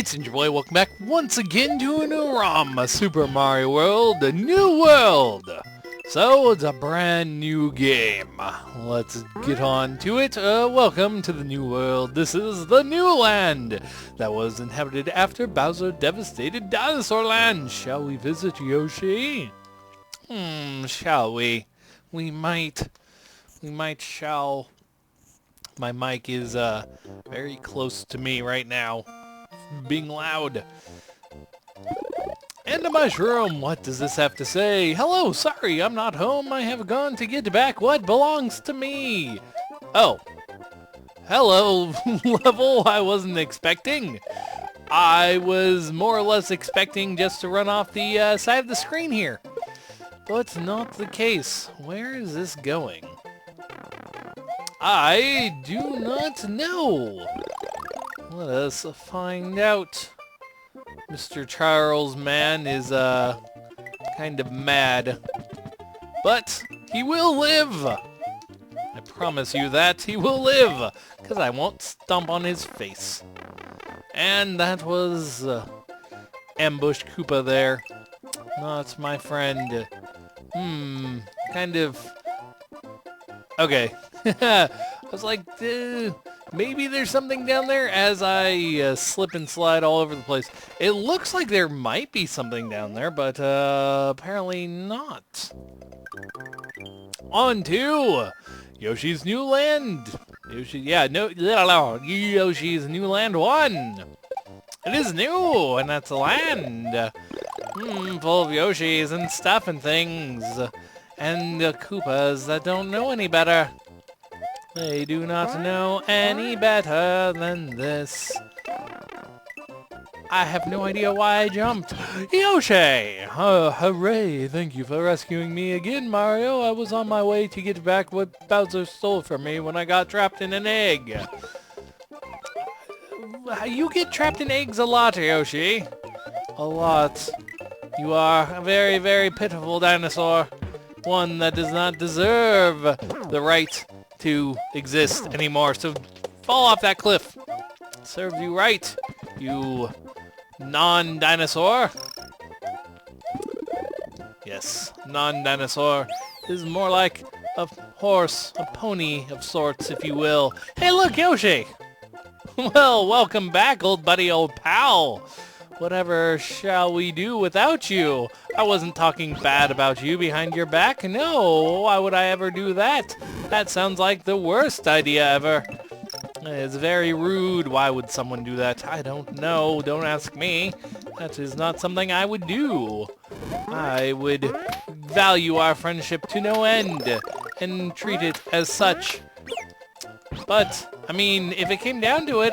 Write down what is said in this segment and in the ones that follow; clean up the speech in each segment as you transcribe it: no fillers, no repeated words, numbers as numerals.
It's your boy, welcome back once again to a new ROM, Super Mario World, a new world. So, it's a brand new game. Let's get on to it. Welcome to the new world. This is the new land that was inhabited after Bowser devastated Dinosaur Land. Shall we visit Yoshi? Shall we? We might shall. My mic is very close to me right now, being loud. And a mushroom, what does this have to say? Hello, sorry, I'm not home. I have gone to get back what belongs to me. Oh. Hello, level I wasn't expecting. I was more or less expecting just to run off the side of the screen here. But not the case. Where is this going? I do not know. Let us find out. Mr. Charles Man is kind of mad. But he will live. I promise you that he will live. Because I won't stomp on his face. And that was Ambush Koopa there. Not my friend. Kind of... Okay. I was like, maybe there's something down there as I slip and slide all over the place. It looks like there might be something down there, but apparently not. On to Yoshi's New Land. Yoshi's New Land 1. It is new, and that's a land. Full of Yoshis and stuff and things. And Koopas that don't know any better. They do not know any better than this. I have no idea why I jumped. Yoshi! Oh, hooray! Thank you for rescuing me again, Mario. I was on my way to get back what Bowser stole from me when I got trapped in an egg. You get trapped in eggs a lot, Yoshi. A lot. You are a very, very pitiful dinosaur. One that does not deserve the right to exist anymore. So fall off that cliff. Serves you right, you non-dinosaur. Yes, non-dinosaur is more like a horse, a pony of sorts, if you will. Hey, look, Yoshi! Well, welcome back, old buddy, old pal. Whatever shall we do without you? I wasn't talking bad about you behind your back. No, why would I ever do that? That sounds like the worst idea ever. It's very rude. Why would someone do that? I don't know. Don't ask me. That is not something I would do. I would value our friendship to no end and treat it as such. But, I mean, if it came down to it,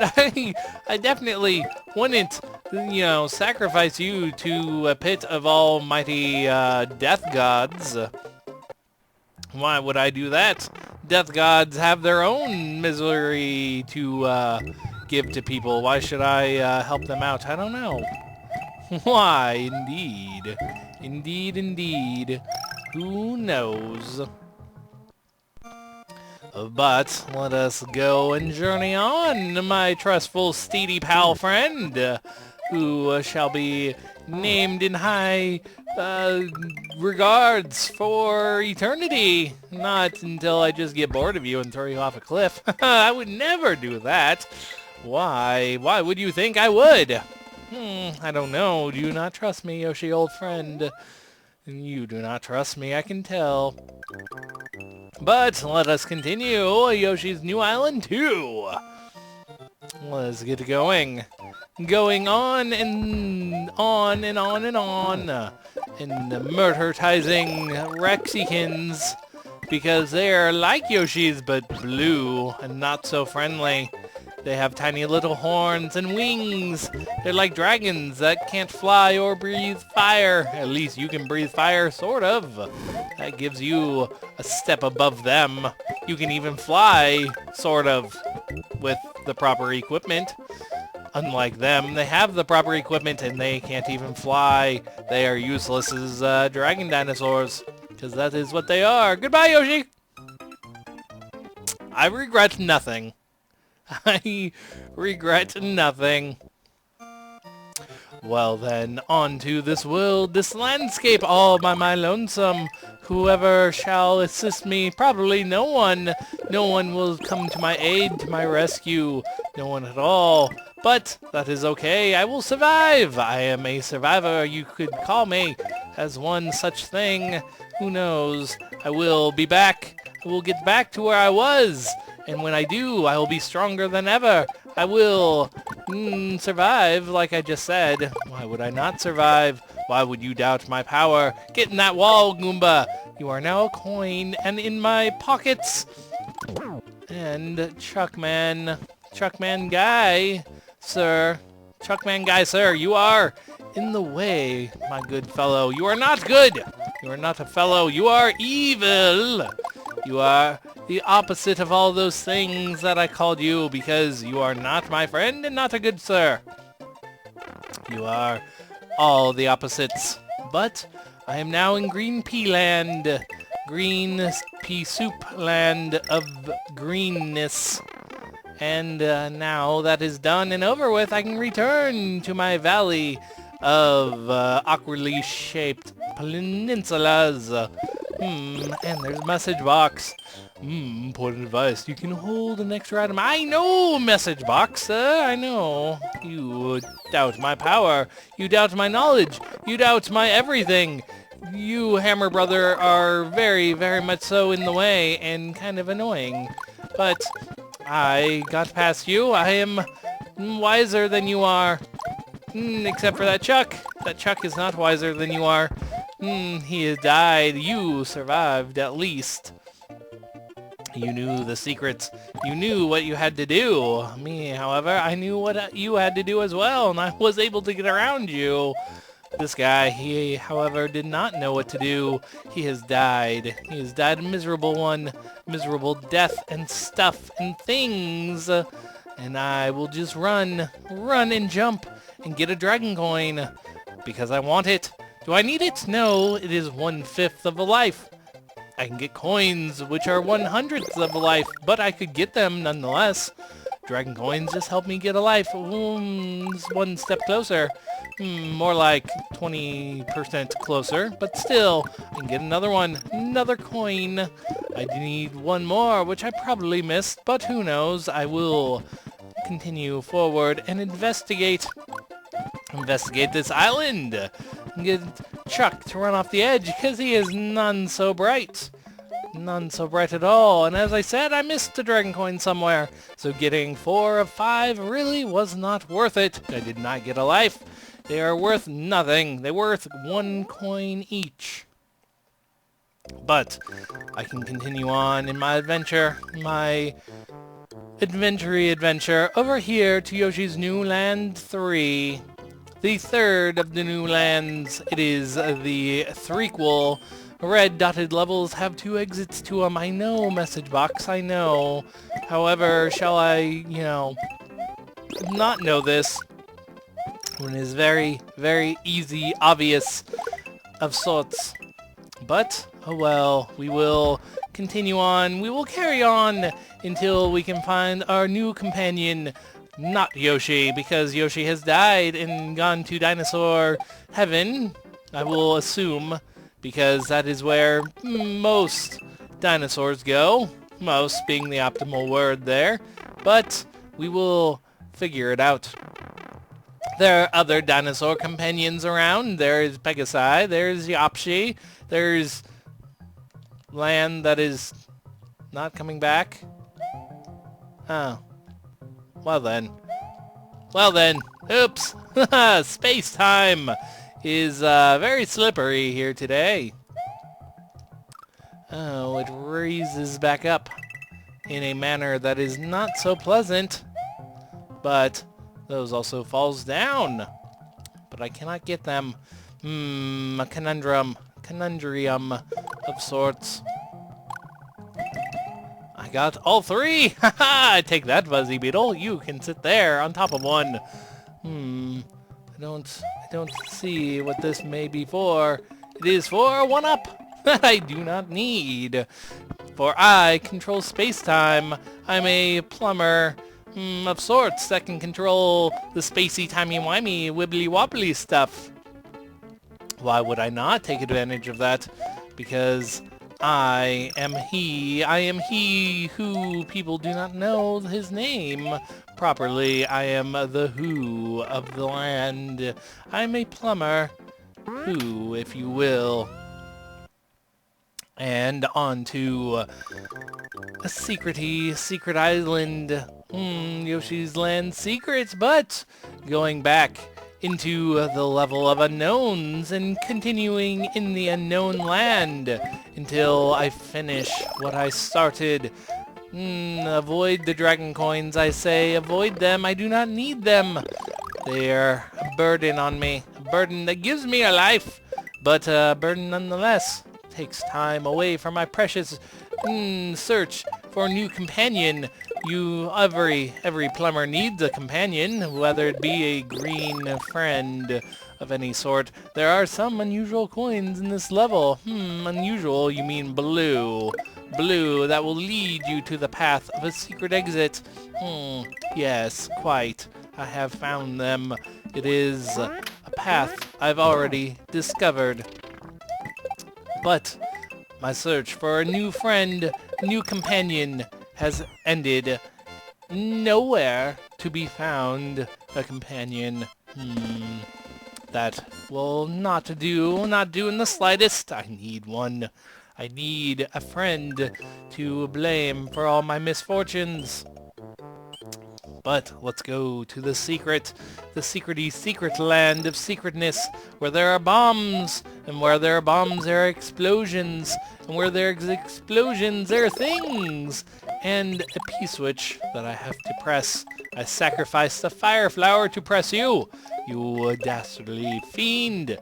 I definitely wouldn't, you know, sacrifice you to a pit of almighty death gods. Why would I do that? Death gods have their own misery to give to people. Why should I help them out? I don't know. Why, indeed. Indeed, indeed. Who knows? But let us go and journey on, my trustful steedy pal friend, who shall be named in high regards for eternity. Not until I just get bored of you and throw you off a cliff. I would never do that. Why? Why would you think I would? I don't know. Do you not trust me, Yoshi, old friend? You do not trust me, I can tell. But let us continue. Yoshi's New Island 2. Let's get going. Going on and on and on and on. And murderizing Rexicans. Because they are like Yoshi's but blue and not so friendly. They have tiny little horns and wings. They're like dragons that can't fly or breathe fire. At least you can breathe fire, sort of. That gives you a step above them. You can even fly, sort of, with the proper equipment. Unlike them, they have the proper equipment and they can't even fly. They are useless as dragon dinosaurs. Because that is what they are. Goodbye, Yoshi! I regret nothing. I regret nothing. Well then, onto this world, this landscape, all by my lonesome. Whoever shall assist me, probably no one. No one will come to my aid, to my rescue. No one at all. But that is okay, I will survive. I am a survivor, you could call me as one such thing. Who knows? I will be back. I will get back to where I was. And when I do, I will be stronger than ever. I will survive, like I just said. Why would I not survive? Why would you doubt my power? Get in that wall, Goomba! You are now a coin and in my pockets. And Chuckman Guy, sir. Chuckman Guy, sir, you are in the way, my good fellow. You are not good! You are not a fellow. You are evil! You are the opposite of all those things that I called you, because you are not my friend and not a good sir. You are all the opposites. But I am now in Green Pea Land. Green Pea Soup Land of greenness. And now that is done and over with, I can return to my valley of awkwardly shaped peninsulas. And there's a message box. Important advice. You can hold an extra item. I know, message box, sir. I know. You doubt my power. You doubt my knowledge. You doubt my everything. You, Hammer Brother, are very, very much so in the way and kind of annoying. But I got past you. I am wiser than you are. Except for that Chuck. That Chuck is not wiser than you are. He has died. You survived, at least. You knew the secrets. You knew what you had to do. Me, however, I knew what you had to do as well, and I was able to get around you. This guy, he, however, did not know what to do. He has died. He has died a miserable one. Miserable death and stuff and things. And I will just run and jump and get a dragon coin. Because I want it. Do I need it? No, it is 1/5 of a life. I can get coins, which are 1/100th of a life, but I could get them nonetheless. Dragon coins just help me get a life. One step closer. More like 20% closer, but still, I can get another one. Another coin. I need one more, which I probably missed, but who knows. I will continue forward and investigate this island. Get Chuck to run off the edge because he is none so bright. None so bright at all. And as I said, I missed a dragon coin somewhere. So getting 4 of 5 really was not worth it. I did not get a life. They are worth nothing. They're worth 1 coin each. But I can continue on in my adventure. My adventure over here to Yoshi's New Land 3. The third of the new lands. It is the threequel. Red dotted levels have 2 exits to them. I know, message box, I know. However, shall I, not know this? When it is very, very easy, obvious of sorts. But, oh well, we will continue on. We will carry on until we can find our new companion, not Yoshi, because Yoshi has died and gone to dinosaur heaven, I will assume, because that is where most dinosaurs go. Most being the optimal word there. But we will figure it out. There are other dinosaur companions around. There is Pegasi, there's Yapshi, there's land that is not coming back. Oh. Well then, oops, space-time is very slippery here today. Oh, it raises back up in a manner that is not so pleasant, but those also falls down, but I cannot get them. A conundrum of sorts. I got all 3! Haha! Take that, Fuzzy Beetle. You can sit there on top of one. I don't see what this may be for. It is for a 1-up that I do not need. For I control space-time. I'm a plumber. of sorts that can control the spacey, timey-wimey, wibbly-wobbly stuff. Why would I not take advantage of that? Because I am he who people do not know his name properly. I am the who of the land. I'm a plumber, who, if you will. And on to a secret island. Yoshi's Land secrets, but going back into the level of unknowns and continuing in the unknown land until I finish what I started. Avoid the dragon coins, I say. Avoid them. I do not need them. They are a burden on me. A burden that gives me a life, but a burden nonetheless. Takes time away from my precious search for a new companion. Every plumber needs a companion, whether it be a green friend of any sort. There are some unusual coins in this level. Unusual, you mean blue. Blue, that will lead you to the path of a secret exit. Yes, quite. I have found them. It is a path I've already discovered. But my search for a new friend, a new companion, has ended. Nowhere to be found a companion. That will not do in the slightest. I need one. I need a friend to blame for all my misfortunes. But let's go to the secret land of secretness, where there are bombs, and where there are bombs there are explosions, and where there are explosions there are things, and a P-switch that I have to press. I sacrificed the fire flower to press you, you dastardly fiend.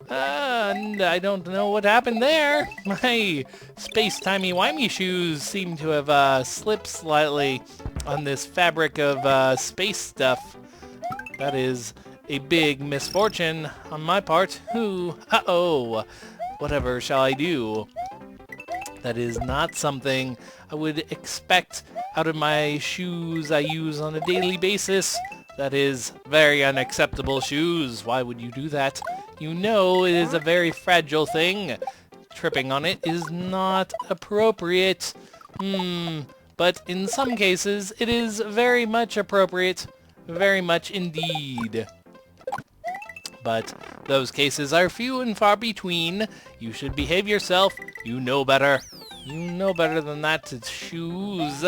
And I don't know what happened there. My space-timey-wimey shoes seem to have slipped slightly on this fabric of space stuff. That is a big misfortune on my part. Uh-oh. Whatever shall I do? That is not something I would expect out of my shoes I use on a daily basis. That is very unacceptable shoes. Why would you do that? You know it is a very fragile thing. Tripping on it is not appropriate. But in some cases, it is very much appropriate. Very much indeed. But those cases are few and far between. You should behave yourself. You know better. You know better than that. It's shoes.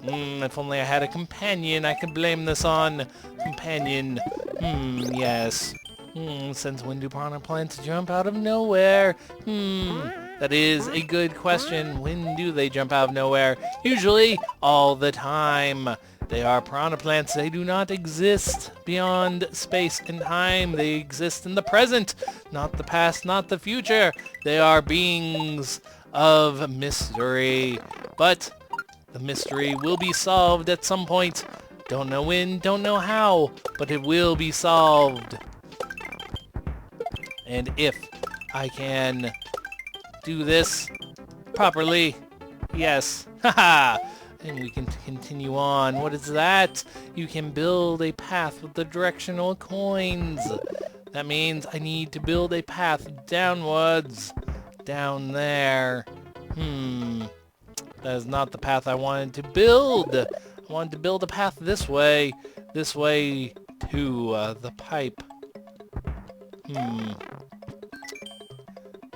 If only I had a companion I could blame this on. Companion. Yes. Since when do piranha plants jump out of nowhere? That is a good question. When do they jump out of nowhere? Usually, all the time. They are piranha plants. They do not exist beyond space and time. They exist in the present, not the past, not the future. They are beings of mystery. But the mystery will be solved at some point. Don't know when, don't know how, but it will be solved. And if I can do this properly, yes, haha, and we can continue on. What is that? You can build a path with the directional coins. That means I need to build a path downwards, down there. That is not the path I wanted to build. I wanted to build a path this way to the pipe.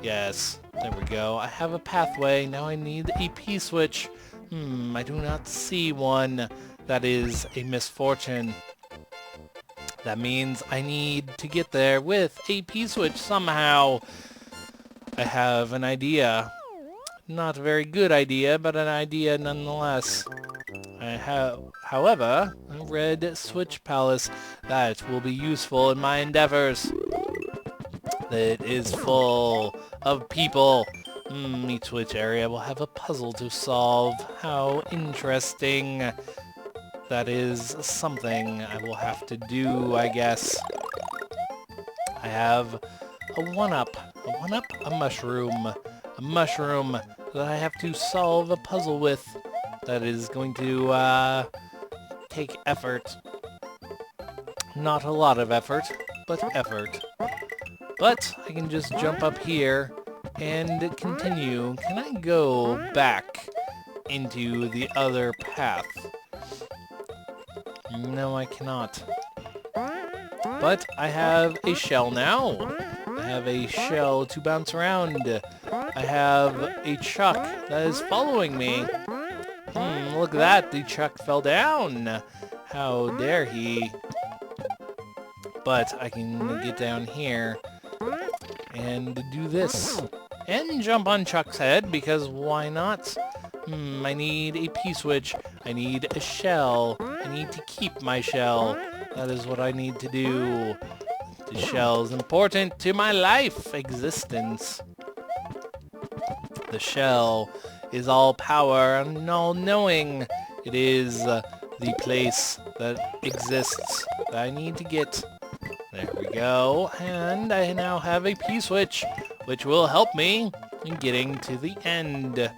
Yes, there we go. I have a pathway. Now I need a P-switch. I do not see one. That is a misfortune. That means I need to get there with a P-switch somehow. I have an idea. Not a very good idea, but an idea nonetheless. I have, however, a red switch palace that will be useful in my endeavors. It is full of people. Each switch area will have a puzzle to solve. How interesting. That is something I will have to do, I guess. I have a one-up. A mushroom. A mushroom that I have to solve a puzzle with. That is going to take effort. Not a lot of effort, but effort. But I can just jump up here and continue. Can I go back into the other path? No, I cannot. But I have a shell now. I have a shell to bounce around. I have a chuck that is following me. Look at that. The chuck fell down. How dare he? But I can get down here and do this. And jump on Chuck's head, because why not? I need a P-switch. I need a shell. I need to keep my shell. That is what I need to do. The shell is important to my life existence. The shell is all power and all-knowing. It is the place that exists that I need to get. There we go. And I now have a P-switch, which will help me in getting to the end.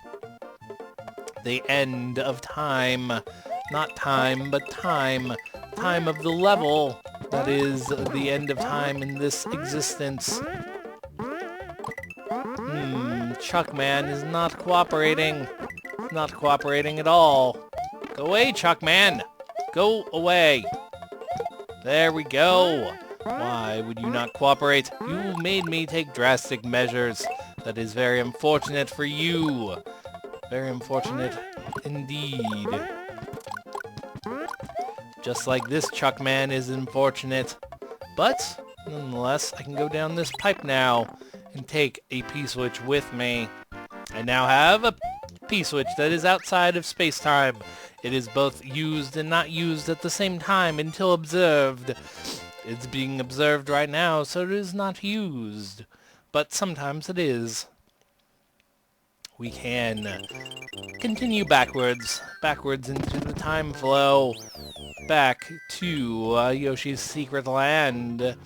The end of time. Not time, but time. Time of the level. That is the end of time in this existence. Chuckman is not cooperating. Not cooperating at all. Go away, Chuckman. Go away. There we go. Why would you not cooperate? You made me take drastic measures. That is very unfortunate for you. Very unfortunate indeed. Just like this Chuckman is unfortunate. But, nonetheless, I can go down this pipe now and take a P-switch with me. I now have a P-switch that is outside of space-time. It is both used and not used at the same time until observed. It's being observed right now, so it is not used. But sometimes it is. We can continue backwards into the time flow. Back to Yoshi's Secret Land.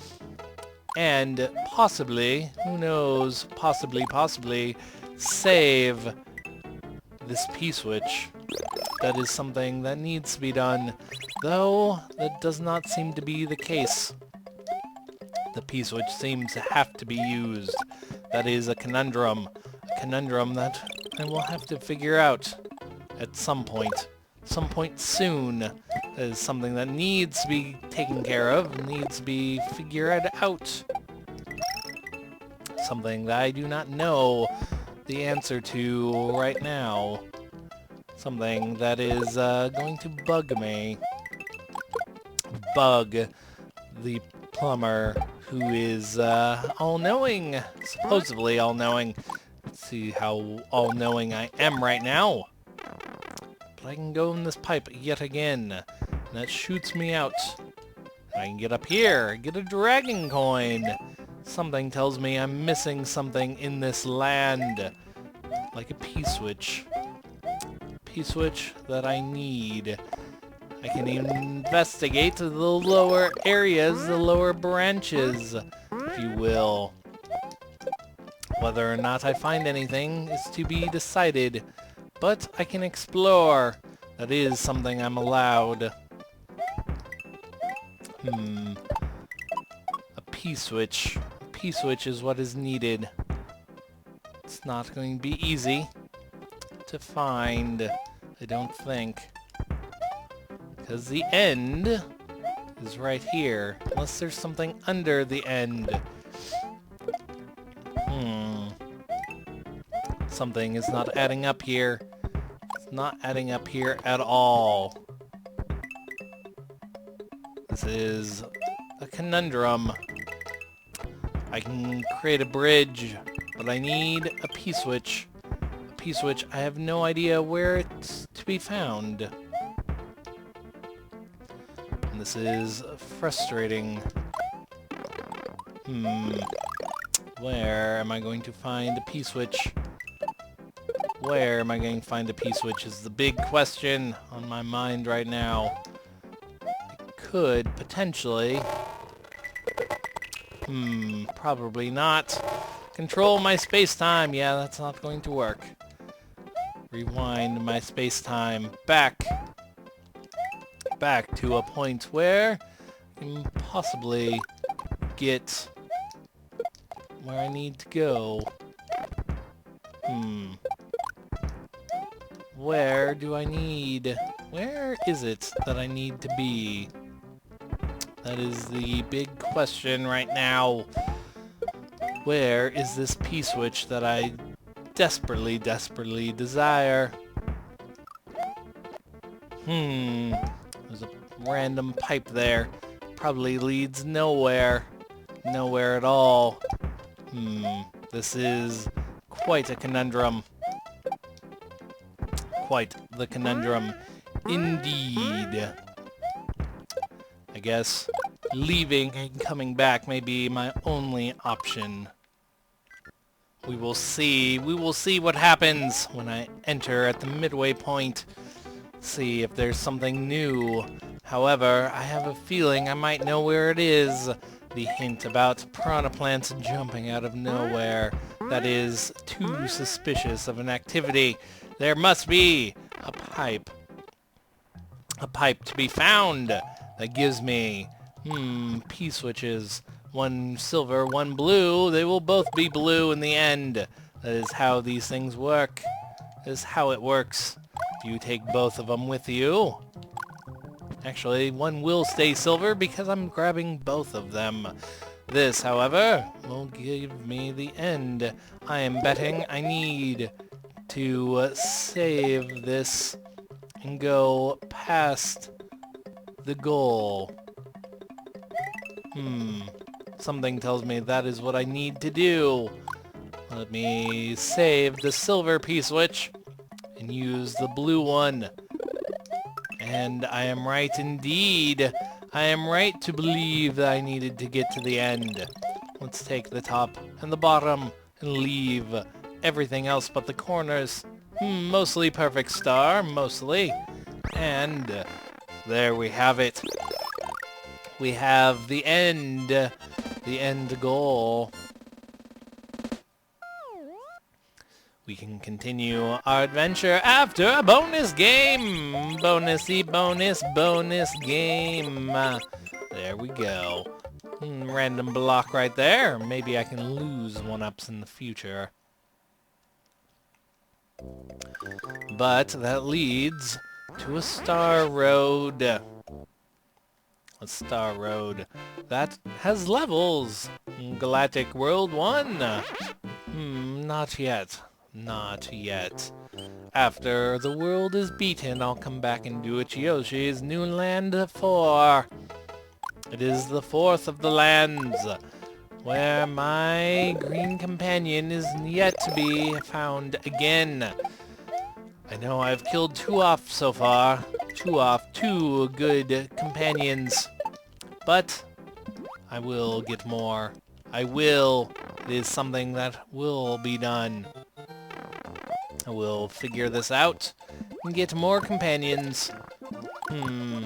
And possibly, who knows, possibly, save this P-switch. That is something that needs to be done, though that does not seem to be the case. The P-switch seems to have to be used. That is a conundrum. A conundrum that I will have to figure out at some point. Some point soon. That is something that needs to be taken care of, needs to be figured out. Something that I do not know the answer to right now. Something that is going to bug me. Bug the plumber, who is all-knowing. Supposedly all-knowing. Let's see how all-knowing I am right now. But I can go in this pipe yet again. And that shoots me out. I can get up here, get a dragon coin. Something tells me I'm missing something in this land. Like a P-switch. P-switch that I need. I can investigate the lower areas, the lower branches, if you will. Whether or not I find anything is to be decided, but I can explore. That is something I'm allowed. A P-switch. A P-switch is what is needed. It's not going to be easy to find, I don't think. Because the end is right here. Unless there's something under the end. Something is not adding up here. It's not adding up here at all. This is a conundrum. I can create a bridge, but I need a P-switch. A P-switch, I have no idea where it's to be found. And this is frustrating. Where am I going to find a P-switch? Where am I going to find a P-switch is the big question on my mind right now. I could potentially... probably not. Control my space-time. Yeah, that's not going to work. Rewind my space-time. Back back to a point where I can possibly get where I need to go. Where is it that I need to be? That is the big question right now. Where is this P-switch that I desperately, desperately desire? There's a random pipe there. Probably leads nowhere. Nowhere at all. This is quite a conundrum. Quite the conundrum indeed. I guess leaving and coming back may be my only option. We will see. We will see what happens when I enter at the midway point. See if there's something new. However, I have a feeling I might know where it is. The hint about piranha plants jumping out of nowhere. That is too suspicious of an activity. There must be a pipe. A pipe to be found that gives me, P-switches. One silver, one blue. They will both be blue in the end. That is how these things work. That is how it works. Do you take both of them with you? Actually, one will stay silver because I'm grabbing both of them. This, however, will give me the end. I am betting I need to save this and go past the goal. Something tells me that is what I need to do. Let me save the silver P-switch and use the blue one. And I am right indeed. I am right to believe that I needed to get to the end. Let's take the top and the bottom and leave everything else but the corners. Mostly perfect star, mostly. And there we have it. We have the end goal. We can continue our adventure after a bonus game! Bonusy bonus game. There we go. Random block right there. Maybe I can lose 1-ups in the future. But that leads to a star road. A star road that has levels. Galactic World 1. Not yet. Not yet. After the world is beaten, I'll come back and do it. Yoshi's New Land 4. It is the fourth of the lands, where my green companion is yet to be found again. I know I've killed 2 off so far. 2 good companions. But I will get more. I will. It is something that will be done. I will figure this out and get more companions. I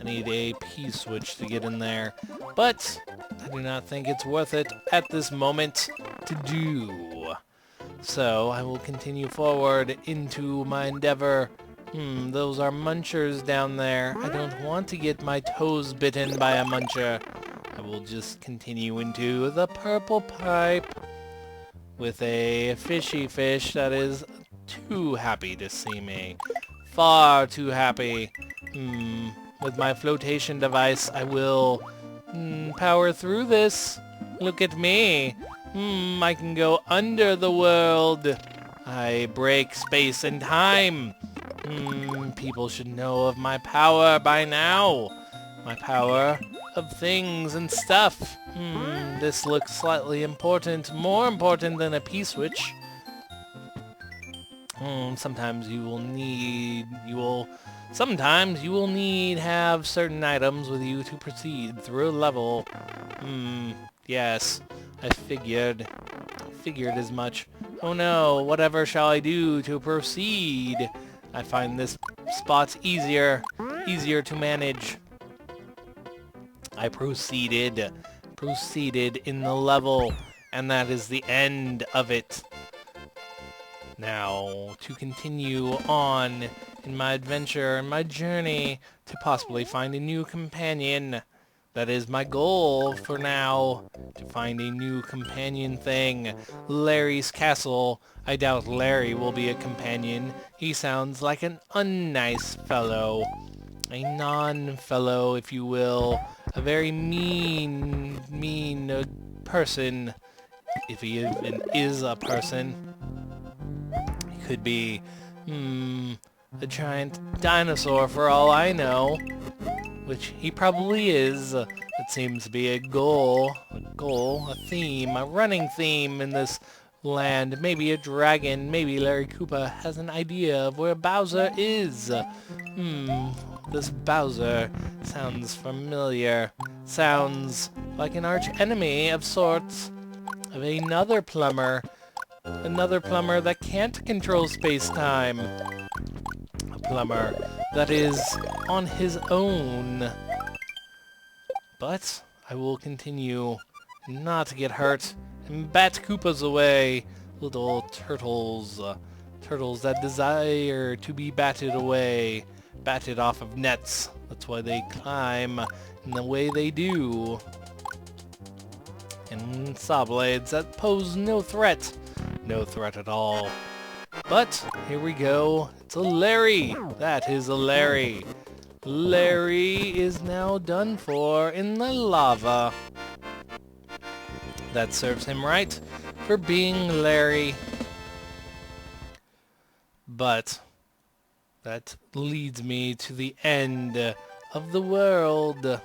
need a P-switch to get in there, but I do not think it's worth it at this moment to do. So I will continue forward into my endeavor. Those are munchers down there. I don't want to get my toes bitten by a muncher. I will just continue into the purple pipe with a fishy fish that is too happy to see me. Far too happy. With my flotation device, I will power through this. Look at me. I can go under the world. I break space and time. People should know of my power by now. My power of things and stuff. This looks slightly important. More important than a P-switch. Sometimes you will need have certain items with you to proceed through a level. Yes, I figured as much. Oh no, whatever shall I do to proceed? I find this spot easier to manage. I proceeded in the level, and that is the end of it. Now, to continue on in my adventure and my journey to possibly find a new companion. That is my goal for now, to find a new companion thing. Larry's castle. I doubt Larry will be a companion. He sounds like an unnice fellow. A non-fellow, if you will. A very mean person. If he even is a person. He could be, a giant dinosaur for all I know. Which he probably is. It seems to be a a theme, a running theme in this land. Maybe a dragon, maybe Larry Koopa has an idea of where Bowser is. This Bowser sounds familiar. Sounds like an arch enemy of sorts. Of another plumber. Another plumber that can't control space-time. A plumber that is on his own. But I will continue not to get hurt and bat Koopas away. Little turtles. Turtles that desire to be batted away. Batted off of nets. That's why they climb in the way they do. And saw blades that pose no threat. No threat at all. But here we go. It's a Larry. That is a Larry. Larry is now done for in the lava. That serves him right for being Larry. But that leads me to the end of the world.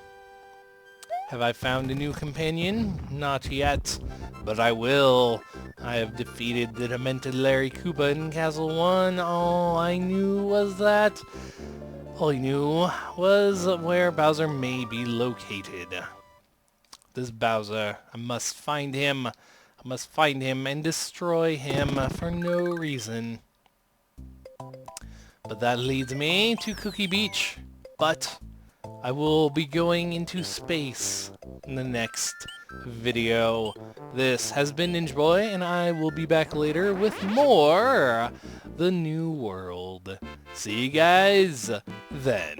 Have I found a new companion? Not yet, but I will. I have defeated the demented Larry Koopa in Castle 1. All I knew was where Bowser may be located. This Bowser, I must find him. I must find him and destroy him for no reason. But that leads me to Cookie Beach. But I will be going into space in the next video. This has been Ninja Boy, and I will be back later with more The New World. See you guys then.